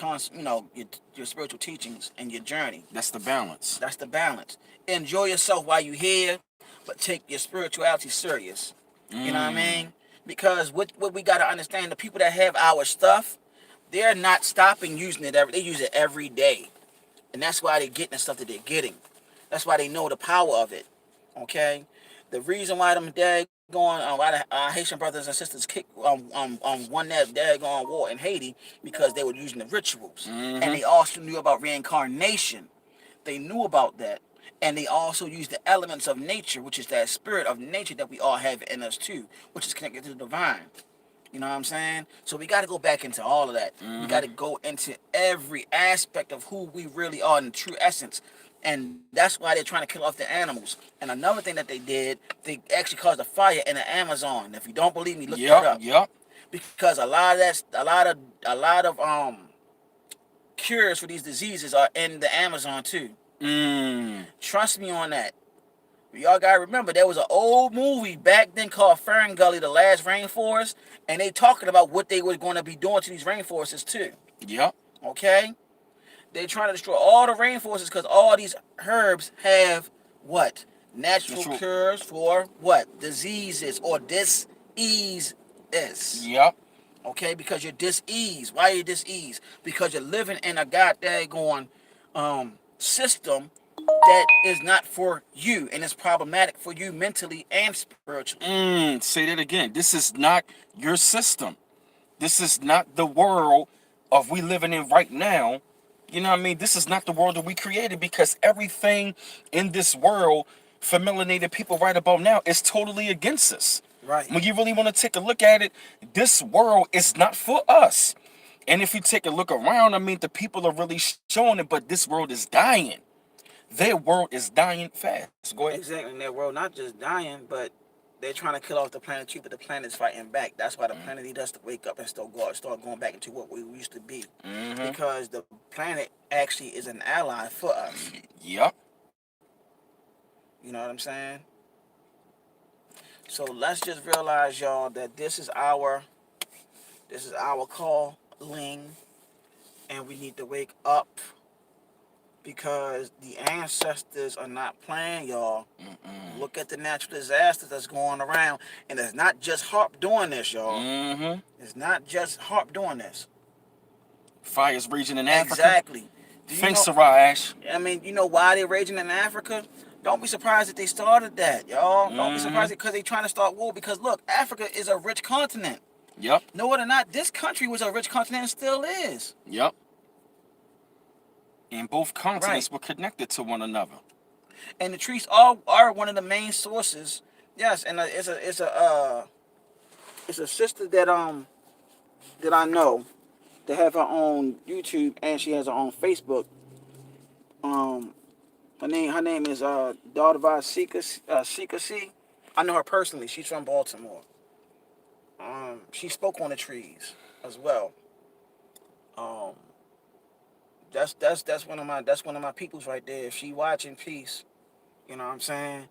B: your spiritual teachings and your journey.
A: That's the balance.
B: That's the balance. Enjoy yourself while you're here, but take your spirituality serious. You know what I mean? Because what we gotta understand, the people that have our stuff, they're not stopping using it they use it every day. And that's why they're getting the stuff that they're getting. That's why they know the power of it. Okay? The reason why them why the Haitian brothers and sisters won that daggone war in Haiti, because they were using the rituals. And they also knew about reincarnation. They knew about that. And they also used the elements of nature, which is that spirit of nature that we all have in us too, which is connected to the divine. You know what I'm saying? So we got to go back into all of that. We got to go into every aspect of who we really are in true essence. And that's why they're trying to kill off the animals. And another thing that they did, they actually caused a fire in the Amazon. If you don't believe me, look that up.
A: Yep.
B: Because a lot of cures for these diseases are in the Amazon too. Trust me on that. Y'all gotta remember, there was an old movie back then called Fern Gully, The Last Rainforest, and they talking about what they were going to be doing to these rainforests too.
A: Yep.
B: Okay? They trying to destroy all the rainforests because all these herbs have what? Natural cures for what? Diseases or dis-ease.
A: Yep.
B: Okay? Because you're dis-ease. Why are you dis-ease? Because you're living in a goddamn system that is not for you, and it's problematic for you mentally and spiritually.
A: Say that again. This is not your system. This is not the world of we living in right now. You know what I mean? This is not the world that we created, because everything in this world for melanated people right about now is totally against us.
B: Right.
A: When you really want to take a look at it, this world is not for us. And if you take a look around, I mean, the people are really showing it, but this world is dying. Their world is dying fast. Go ahead.
B: Exactly. And their world not just dying, but they're trying to kill off the planet too, but the planet's fighting back. That's why the planet needs us to wake up and start going back into what we used to be. Because the planet actually is an ally for us.
A: Yep.
B: You know what I'm saying? So let's just realize, y'all, that this is our calling, and we need to wake up. Because the ancestors are not playing, y'all. Look at the natural disasters that's going around. And it's not just HARP doing this, y'all. It's not just HARP doing this.
A: Fire's raging in Africa.
B: Exactly.
A: Thanks, Sarah Ash.
B: I mean, you know why they're raging in Africa? Don't be surprised that they started that, y'all. Don't be surprised because they're trying to start war. Because, look, Africa is a rich continent.
A: Yep.
B: No, or not, this country was a rich continent and still is.
A: Yep. And both continents were connected to one another.
B: And the trees are one of the main sources. Yes, and it's a sister that I know that have her own YouTube, and she has her own Facebook. Her name is Daughter Sika C. I know her personally. She's from Baltimore. She spoke on the trees as well. That's one of my peoples right there. If she watching, peace. You know what I'm saying?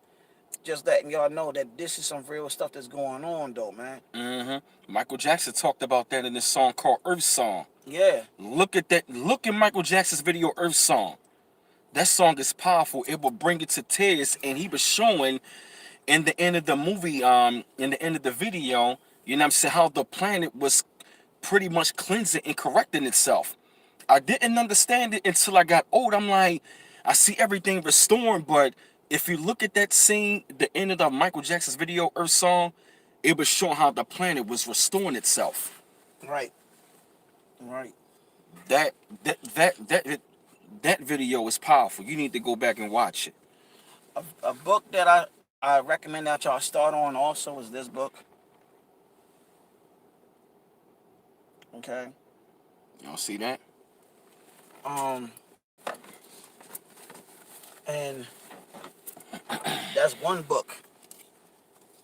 B: Just letting y'all know that this is some real stuff that's going on, though, man.
A: Michael Jackson talked about that in this song called Earth Song.
B: Yeah.
A: Look at that. Look at Michael Jackson's video, Earth Song. That song is powerful. It will bring it to tears. And he was showing in the end of the movie, in the end of the video, you know what I'm saying, how the planet was pretty much cleansing and correcting itself. I didn't understand it until I got old. I'm like, I see everything restoring, but if you look at that scene, the end of the Michael Jackson's video, Earth Song, it was showing how the planet was restoring itself.
B: Right. Right.
A: That that video is powerful. You need to go back and watch it.
B: A book that I recommend that y'all start on also is this book. Okay.
A: Y'all see that?
B: Um, and that's one book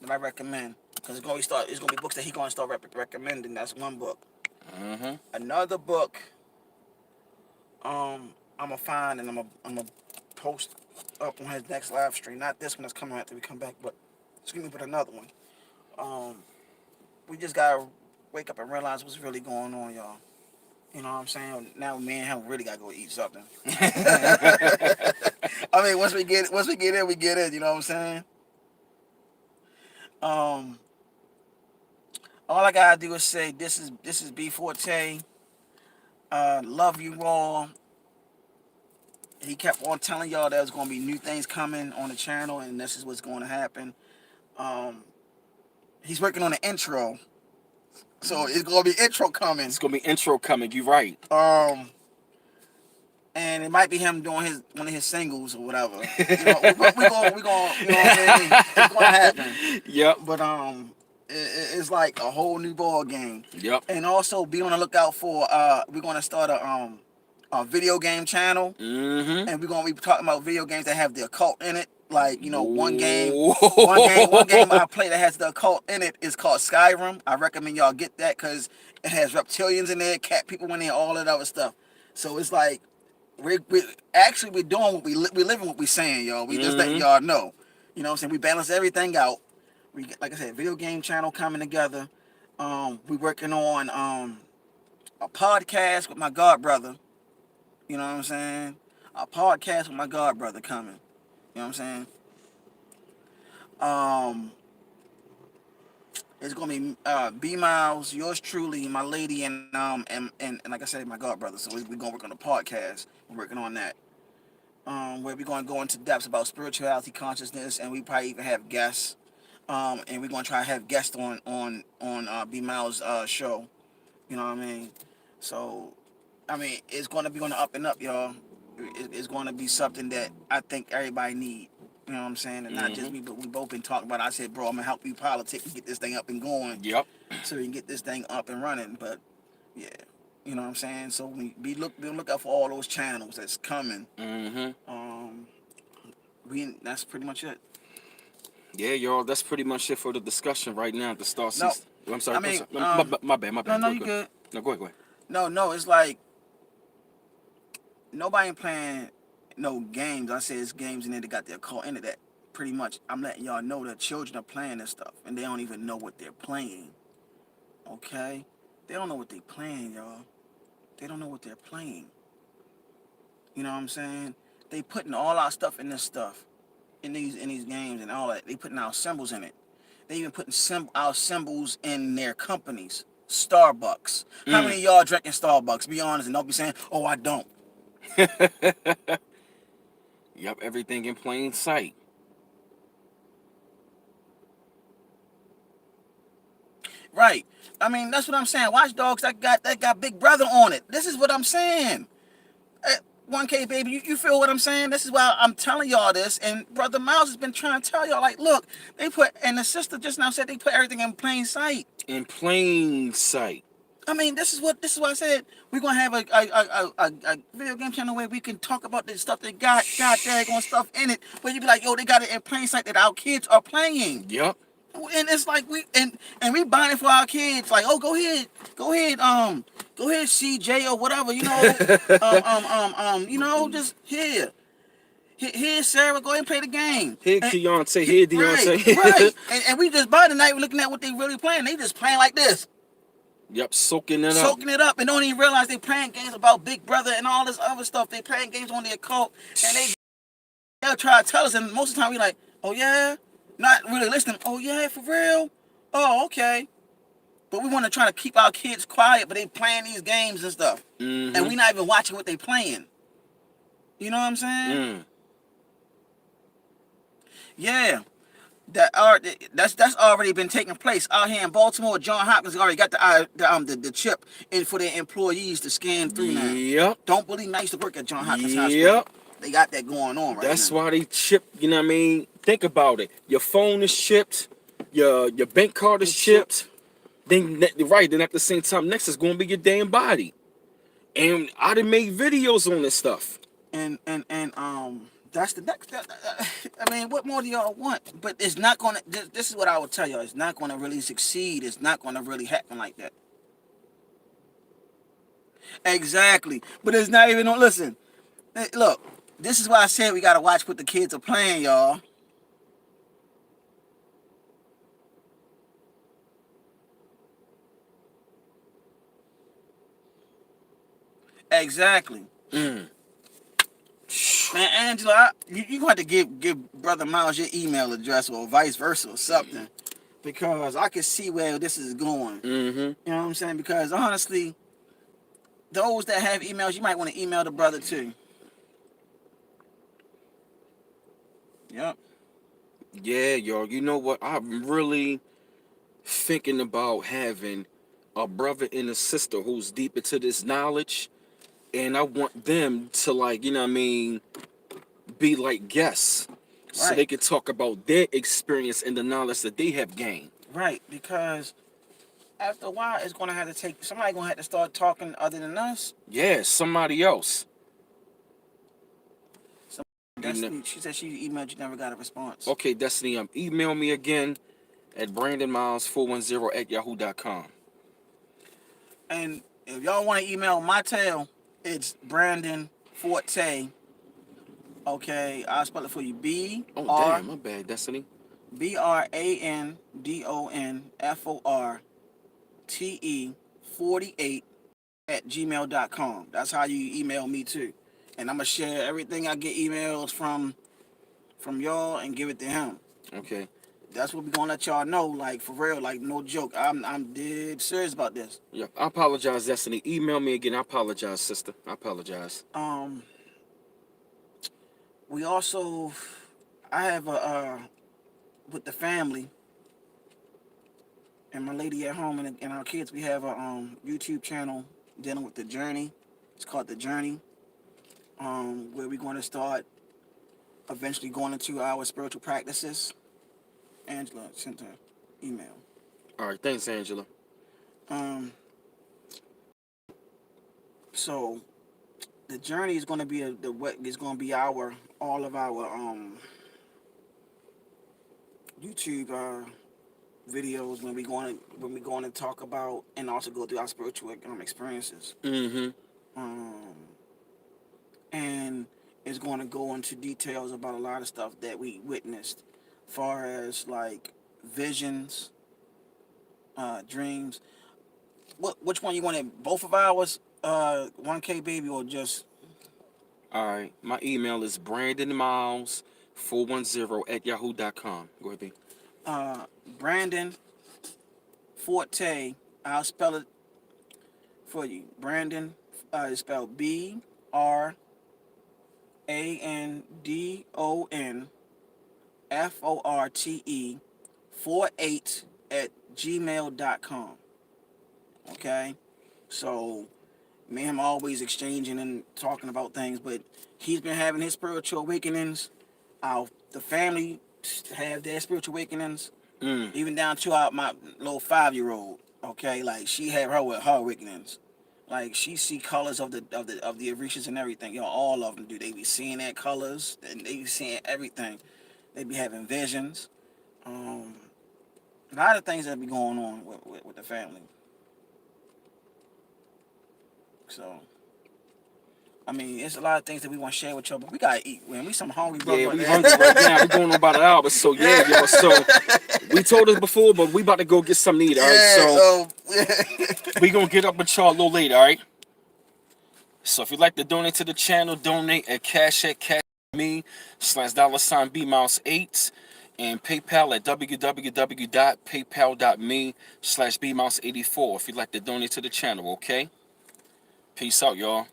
B: that I recommend because it's gonna be books that he gonna start recommending. That's one book.
A: Mm-hmm.
B: Another book, I'm gonna find and I'm gonna post up on his next live stream. Not this one that's coming after we come back, but excuse me, but another one. We just gotta wake up and realize what's really going on, y'all. You know what I'm saying? Now me and him really gotta go eat something. I mean, once we get in, we get in. You know what I'm saying? Um, all I gotta do is say this is B Forte. Love you all. He kept on telling y'all there's gonna be new things coming on the channel, and this is what's going to happen. He's working on an intro, so it's gonna be intro coming.
A: It's gonna be intro coming. You right.
B: And it might be him doing one of his singles or whatever. You know, we gonna, you know what I mean? It's gonna happen.
A: Yep.
B: But it's like a whole new ball game.
A: Yep.
B: And also be on the lookout for we're gonna start a video game channel.
A: Mm-hmm.
B: And we're gonna be talking about video games that have the occult in it. Like, you know, one game
A: Whoa.
B: I play that has the occult in it is called Skyrim. I recommend y'all get that because it has reptilians in there, cat people in there, all that other stuff. So it's like we're doing what we're living what we're saying, y'all. We just letting y'all know. You know what I'm saying? We balance everything out. We get, like I said, video game channel coming together. We working on a podcast with my god brother. You know what I'm saying? A podcast with my god brother coming. You know what I'm saying? It's gonna be B Miles, yours truly, my lady, and like I said, my god brother. So we're gonna work on a podcast. We're working on that. Where we're gonna go into depths about spirituality, consciousness, and we probably even have guests. And we're gonna try to have guests on B Miles' show. You know what I mean? So, I mean, it's gonna be on the up and up, y'all. It's gonna be something that I think everybody need. You know what I'm saying? And not just me, but we both been talking about it. I said, bro, I'm gonna help you politic and get this thing up and going.
A: Yep.
B: So we can get this thing up and running. But yeah, you know what I'm saying? So we look out for all those channels that's coming. That's pretty much it.
A: Yeah, y'all. That's pretty much it for the discussion right now. The Starseed.
B: No,
A: I'm sorry.
B: I mean,
A: my bad.
B: No, you good.
A: No, go ahead.
B: No, it's like nobody ain't playing no games. I say it's games in there that got their call into that. Pretty much, I'm letting y'all know that children are playing this stuff, and they don't even know what they're playing. Okay? They don't know what they're playing, y'all. They don't know what they're playing. You know what I'm saying? They putting all our stuff in this stuff, in these games and all that. They putting our symbols in it. They even putting our symbols in their companies. Starbucks. How many of y'all drinking Starbucks? Be honest and don't be saying, "Oh, I don't."
A: Yep, everything in plain sight.
B: Right. I mean, that's what I'm saying. Watch Dogs that got Big Brother on it. This is what I'm saying. 1K baby, you feel what I'm saying? This is why I'm telling y'all this. And Brother Miles has been trying to tell y'all, like, look, and the sister just now said they put everything in plain sight.
A: In plain sight.
B: I mean, this is why I said we're gonna have a video game channel where we can talk about the stuff they got daggone stuff in it. Where you be like, yo, they got it in plain sight that our kids are playing.
A: Yep.
B: And it's like we buying it for our kids. Like, oh, go ahead, CJ or whatever, you know, just here, Sarah, go ahead and play the game.
A: Here, Keontae, here, Deontay.
B: Right. And we just buy tonight. We're looking at what they really playing. They just playing like this.
A: Yep, soaking it
B: up, and don't even realize they playing games about Big Brother and all this other stuff. They playing games on the occult, and they'll try to tell us, and most of the time we like, oh yeah. Not really listening. Oh yeah, for real? Oh, okay. But we want to try to keep our kids quiet, but they playing these games and stuff. And we not even watching what they playing. You know what I'm saying? Yeah. That's already been taking place out here in Baltimore. John Hopkins already got the chip in for their employees to scan through now.
A: Yep.
B: Don't believe me. I used to work at John Hopkins Hospital.
A: Yep.
B: They got that going on right
A: That's
B: now.
A: why they chip. You know what I mean? Think about it. Your phone is chipped. Your bank card is chipped. Then right. Then at the same time, next is going to be your damn body. And I done made videos on this stuff.
B: And that's the next. I mean, what more do y'all want? But it's not gonna. This is what I would tell y'all. It's not gonna really succeed. It's not gonna really happen like that. Exactly. But it's not even on. Listen, look. This is why I said we gotta watch what the kids are playing, y'all. Exactly. Man, Angela, you going to give Brother Miles your email address or vice versa or something, because I can see where this is going. You know what I'm saying? Because honestly, those that have emails, you might want to email the brother too. Yep.
A: Yeah, y'all. You know what? I'm really thinking about having a brother and a sister who's deep into this knowledge, and I want them to, like, you know what I mean, be like guests, so
B: Right.
A: they could talk about their experience and the knowledge that they have gained.
B: Right. Because after a while, it's gonna have to take somebody gonna have to start talking other than us.
A: Yeah, somebody else.
B: Destiny, she said she emailed you, never got a response.
A: Okay, Destiny, email me again at brandonmiles410@yahoo.com.
B: And if y'all want to email my tail, it's Brandon Forte. Okay, I'll spell it for you.
A: Damn, my bad, Destiny.
B: BRANDONFORTE 48 @gmail.com. That's how you email me too. And I'm gonna share everything I get emails from y'all and give it to him.
A: Okay.
B: That's what we gonna let y'all know, like for real, like no joke. I'm dead serious about this.
A: Yeah, I apologize, Destiny. Email me again. I apologize, sister. I apologize.
B: We also, I have a with the family and my lady at home and our kids, we have a YouTube channel dealing with the journey. It's called The Journey, where we're going to start eventually going into our spiritual practices. Angela sent her email.
A: All right, thanks, Angela.
B: So the journey is going to be what is going to be our all of our YouTube videos when we going to talk about and also go through our spiritual experiences. And it's going to go into details about a lot of stuff that we witnessed, far as like visions, dreams. Which one you wanted? Both of ours, 1K baby, or just?
A: All right, my email is brandonmiles410@yahoo.com. Go ahead, B.
B: Brandon Forte. I'll spell it for you. Brandon is spelled BRANDONFORTE 48 @gmail.com. Okay, so me and him always exchanging and talking about things, but he's been having his spiritual awakenings. The family have their spiritual awakenings, even down to my little 5-year-old. Okay, like she had her awakenings. Like she see colors of the Orishas and everything. All of them do. They be seeing their colors and they be seeing everything. They be having visions. A lot of things that be going on with the family. So, I mean, it's a lot of things that we want to share with y'all, but we gotta eat, man. We some hungry brothers.
A: Yeah, we hungry right now. We're going on about an hour. So yeah, y'all. So we told us before, but we about to go get something to eat. All right. So we gonna get up with y'all a little later. All right. So if you'd like to donate to the channel, donate at cash me/$BMouse8 and PayPal at www.paypal.me/BMouse84 if you'd like to donate to the channel. Okay. Peace out, y'all.